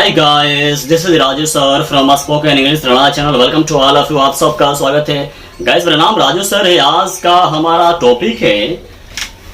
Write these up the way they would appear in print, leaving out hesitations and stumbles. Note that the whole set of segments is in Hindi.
Hi guys, this is Raju sir from spoken English Rana channel. Welcome to all of you. आप सबका स्वागत है गाइस। मेरा नाम राजू सर है। आज का हमारा टॉपिक है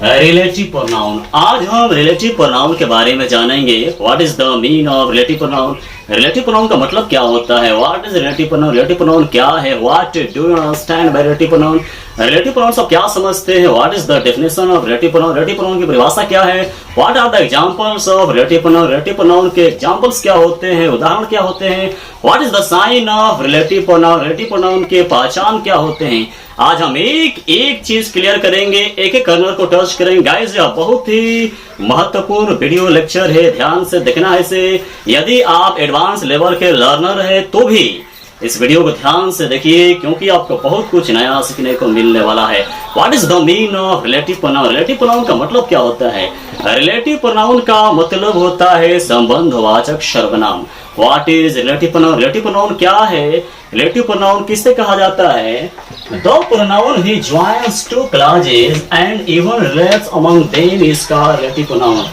रिलेटिव प्रोनाउन। आज हम रिलेटिव प्रोनाउन के बारे में जानेंगे। What is the mean of relative pronoun. Relative pronoun का मतलब क्या होता है। What is relative pronoun. Relative pronoun क्या है। What do you understand by relative pronoun. Relative pronoun सब क्या समझते हैं। What is the definition of relative pronoun. Relative pronoun की परिभाषा क्या है। What are the examples of relative pronoun. Relative pronoun के एग्जांपल्स क्या होते हैं, उदाहरण क्या होते हैं। What is the sign of relative pronoun. Relative pronoun के पहचान क्या होते हैं। आज हम एक एक चीज क्लियर करेंगे, एक एक कर्नर को टच करेंगे। गाइस यह बहुत ही महत्वपूर्ण वीडियो लेक्चर है, ध्यान से देखना है इसे। यदि आप एडवांस लेवल के लर्नर है तो भी इस वीडियो को ध्यान से देखिए, क्योंकि आपको बहुत कुछ नया सीखने को मिलने वाला है। What is the mean of relative pronoun. Relative pronoun का मतलब क्या होता है। रिलेटिव प्रोनाउन का मतलब होता है संबंधवाचक सर्वनाम। What is relative pronoun. Relative pronoun क्या है। रिलेटिव प्रोनाउन किससे कहा जाता है। द प्रोनाउन ही joins two clauses and even relates among them is called relative pronoun.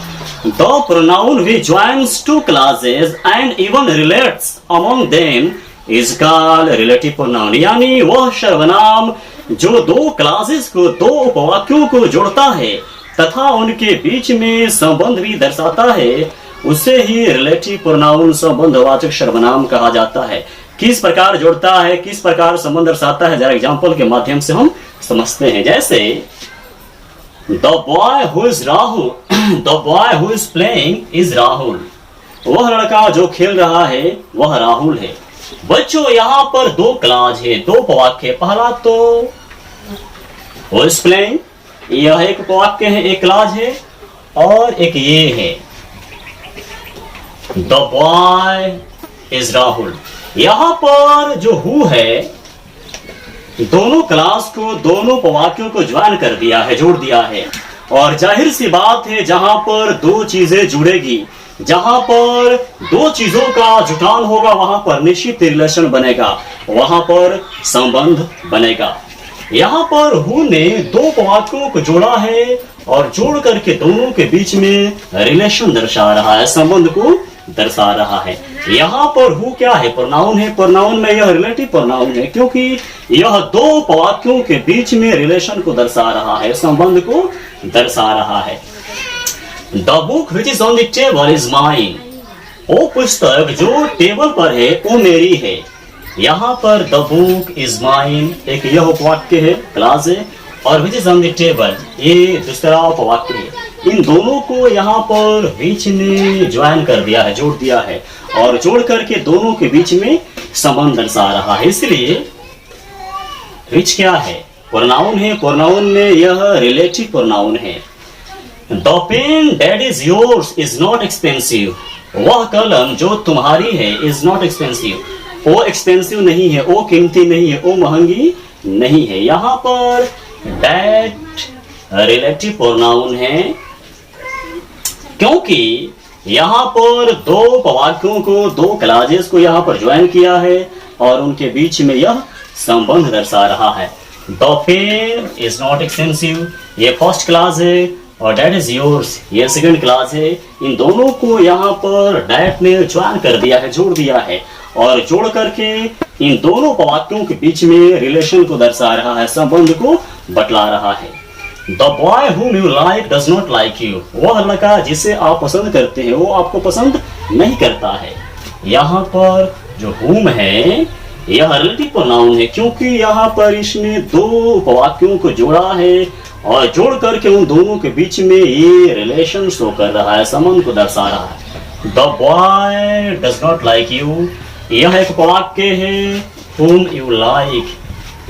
The pronoun which joins two clauses and even relates among them is called relative pronoun। यानी वह सर्वनाम जो दो क्लासेस को, दो उपवाक्यों को जोड़ता है तथा उनके बीच में संबंध भी दर्शाता है, उसे ही रिलेटिव प्रोनाउन संबंधवाचक सर्वनाम कहा जाता है। किस प्रकार जोड़ता है, किस प्रकार संबंध दर्शाता है, जरा एग्जाम्पल के माध्यम से हम समझते हैं। जैसे The boy who is Rahul, the boy who is playing is Rahul। वह लड़का जो खेल रहा है वह राहुल है। बच्चों यहाँ पर दो क्लाज है, दो उपवाक्य। पहला तो who is playing, यह एक उपवाक्य है, एक क्लाज है, और एक ये है The boy is Rahul। यहाँ पर जो who है दोनों क्लास को, दोनों उपवाक्यों को ज्वाइन कर दिया है, जोड़ दिया है। और जाहिर सी बात है जहां पर दो चीजें जुड़ेगी, जहां पर दो चीजों का जुटान होगा, वहां पर निश्चित रिलेशन बनेगा, वहां पर संबंध बनेगा। यहाँ पर हु ने दो उपवाक्यों को जोड़ा है और जोड़ करके दोनों के बीच में रिलेशन दर्शा रहा है, संबंध को दर्शा रहा है। यहाँ पर हु क्या है, प्रोनाउन है। प्रोनाउन में यह रिलेटिव प्रोनाउन है, क्योंकि यह दो उपवाक्यों के बीच में रिलेशन को दर्शा रहा है, संबंध को दर्शा रहा है। The book which is on the table is mine. वो पुस्तक जो टेबल पर है वो मेरी है। यहाँ पर द बुक इज माइन एक यह उपवाक्य है, क्लास है, और which is on the table ये दूसरा उपवाक्य है। इन दोनों को यहाँ पर बीच में ज्वाइन कर दिया है, जोड़ दिया है, और जोड़ करके दोनों के बीच में संबंध दर्शा रहा है। इसलिए विच क्या है, प्रोनाउन है। प्रोनाउन में यह रिलेटिव प्रोनाउन है। The pen that is yours is not expensive. वह कलम जो तुम्हारी है इज नॉट एक्सपेंसिव, वो एक्सपेंसिव नहीं है, वो कीमती नहीं है, वो महंगी नहीं है। यहाँ पर दैट रिलेटिव प्रोनाउन है, क्योंकि यहाँ पर दो उपवाक्यों को, दो क्लाजेस को यहाँ पर ज्वाइन किया है और उनके बीच में यह संबंध दर्शा रहा है। The pen is not expensive ये फर्स्ट क्लास है, और डैट इज योर्स ये सेकंड क्लास है। इन दोनों को यहाँ पर डैट ने ज्वाइन कर दिया है, जोड़ दिया है, और जोड़ करके इन दोनों उपवाक्यों के बीच में रिलेशन को दर्शा रहा है, संबंध को बतला रहा है। The boy whom you like does not like you। वह लड़का जिसे आप पसंद करते हैं वो आपको पसंद नहीं करता है। यहाँ पर जो whom है यह रिलेटिव प्रोनाउन है, क्योंकि यहाँ पर इसमें दो उपवाक्यों को जोड़ा है और जोड़ करके उन दोनों के बीच में ये रिलेशन शो कर रहा है, संबंध को दर्शा रहा है। The boy does not like you यह एक उपवाक्य है। whom you like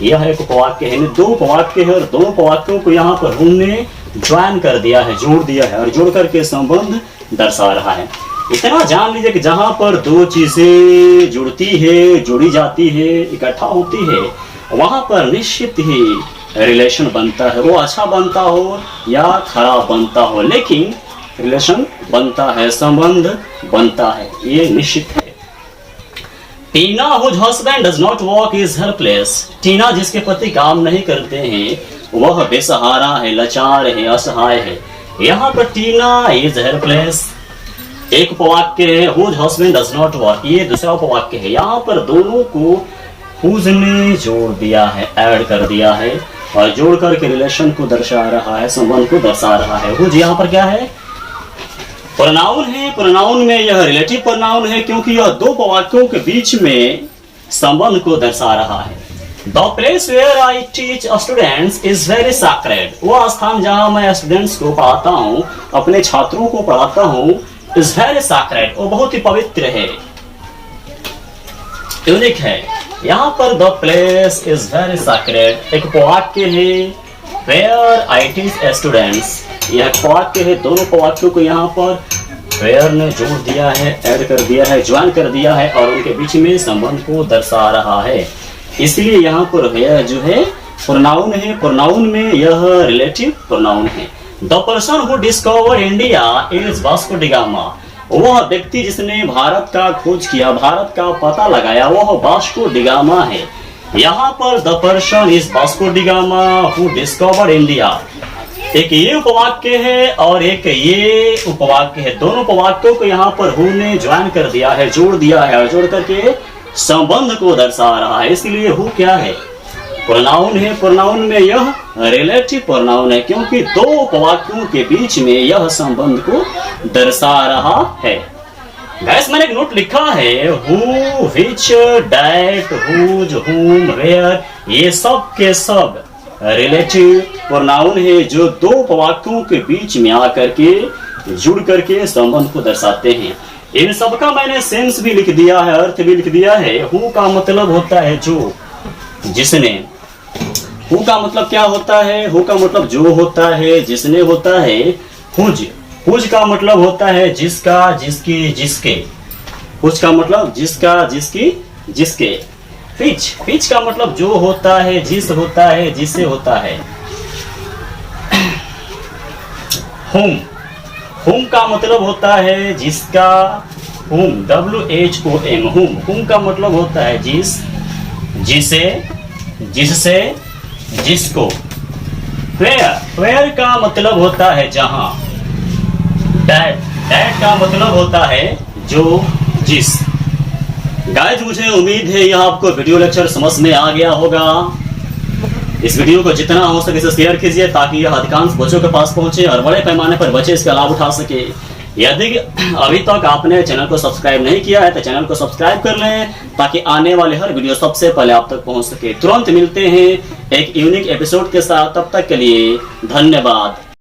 यह एक उपवाक्य है। दो उपवाक्य है और दो उपवाक्यों को यहाँ पर हमने ज्वाइन कर दिया है, जोड़ दिया है, और जोड़ करके संबंध दर्शा रहा है। इतना जान लीजिए कि जहां पर दो चीजें जुड़ती है, जोड़ी जाती है, इकट्ठा होती है, वहां पर निश्चित ही रिलेशन बनता है। वो अच्छा बनता हो या खराब बनता हो, लेकिन रिलेशन बनता है, संबंध बनता है, ये निश्चित है। टीना whose husband does not work is helpless। टीना जिसके पति काम नहीं करते हैं वह बेसहारा है, लाचार है, असहाय है। यहाँ पर टीना is helpless एक उपवाक्य है whose husband does not work, ये दूसरा उपवाक्य है। यहाँ पर दोनों को हुज ने जोड़ दिया है, ऐड कर दिया है और जोड़ करके रिलेशन को दर्शा रहा है, संबंध को दर्शा रहा है। हुज यहाँ पर क्या है? प्रोनाउन है। प्रोनाउन में यह रिलेटिव प्रोनाउन है क्योंकि यह दो उपवाक्यों के बीच में संबंध को दर्शा रहा है। The place where I teach students is very sacred, वह स्थान जहां मैं स्टूडेंट्स को पढ़ाता हूँ, अपने छात्रों को पढ़ाता हूँ, इज वेरी सैक्रेड, वो बहुत ही पवित्र है, यूनिक है। यहाँ पर the place is very sacred एक वाक्य है, वेयर आई टीच स्टूडेंट्स यह वाक्य है। दोनों वाक्यों को यहाँ पर वेयर ने जोड़ दिया है, ऐड कर दिया है, ज्वाइन कर दिया है और उनके बीच में संबंध को दर्शा रहा है। इसलिए यहाँ पर वेयर जो है प्रोनाउन है। प्रोनाउन में यह रिलेटिव प्रोनाउन है। The person who discover India is Vasco D gamma, वह व्यक्ति जिसने भारत का खोज किया, भारत का पता लगाया, वह वास्को डी गामा है। यहाँ पर the person is Vasco D gamma who discover India, एक ये उपवाक्य है और एक ये उपवाक्य है। दोनों उपवाक्यों को यहाँ पर हु ने ज्वाइन कर दिया है, जोड़ दिया है और जोड़ करके संबंध को दर्शा रहा है। इसलिए हु क्या है? प्रोनाउन है। प्रोनाउन में यह रिलेटिव प्रोनाउन है क्योंकि दो उपवाक्यों के बीच में यह संबंध को दर्शा रहा है। गाइस मैंने एक नोट लिखा है, हु, व्हिच, दैट, हुज, हुम, वेयर, ये सब के सब रिलेटिव प्रोनाउन है जो दो उपवाक्यों के बीच में आकर के जुड़ करके संबंध को दर्शाते हैं। इन सब का मैंने सेंस भी लिख दिया है, अर्थ भी लिख दिया है। हु का मतलब होता है जो, जिसने। हु का मतलब क्या होता है? हु का मतलब जो होता है, जिसने होता है। हुज, हुज का मतलब होता है जिसका, जिसकी, जिसके। हुज का मतलब जिसका, जिसकी, जिसके। फिच, फिच का मतलब जो होता है, जिस होता है, जिससे होता है। हुम, हुम का मतलब होता है जिसका, हुम, WHOM, हुम। हुम का मतलब होता है जिस, जिसे, जिससे, जिसको। वेयर, वेयर का मतलब होता है जहां। दैट, दैट का मतलब होता है जो, जिस। गाइस मुझे उम्मीद है यह आपको वीडियो लेक्चर समझ में आ गया होगा। इस वीडियो को जितना हो सके इसे शेयर कीजिए ताकि यह अधिकांश बच्चों के पास पहुंचे और बड़े पैमाने पर बच्चे इसका लाभ उठा सके। यदि अभी तक आपने चैनल को सब्सक्राइब नहीं किया है तो चैनल को सब्सक्राइब कर लें ताकि आने वाले हर वीडियो सबसे पहले आप तक पहुंच सके। तुरंत मिलते हैं एक यूनिक एपिसोड के साथ, तब तक के लिए धन्यवाद।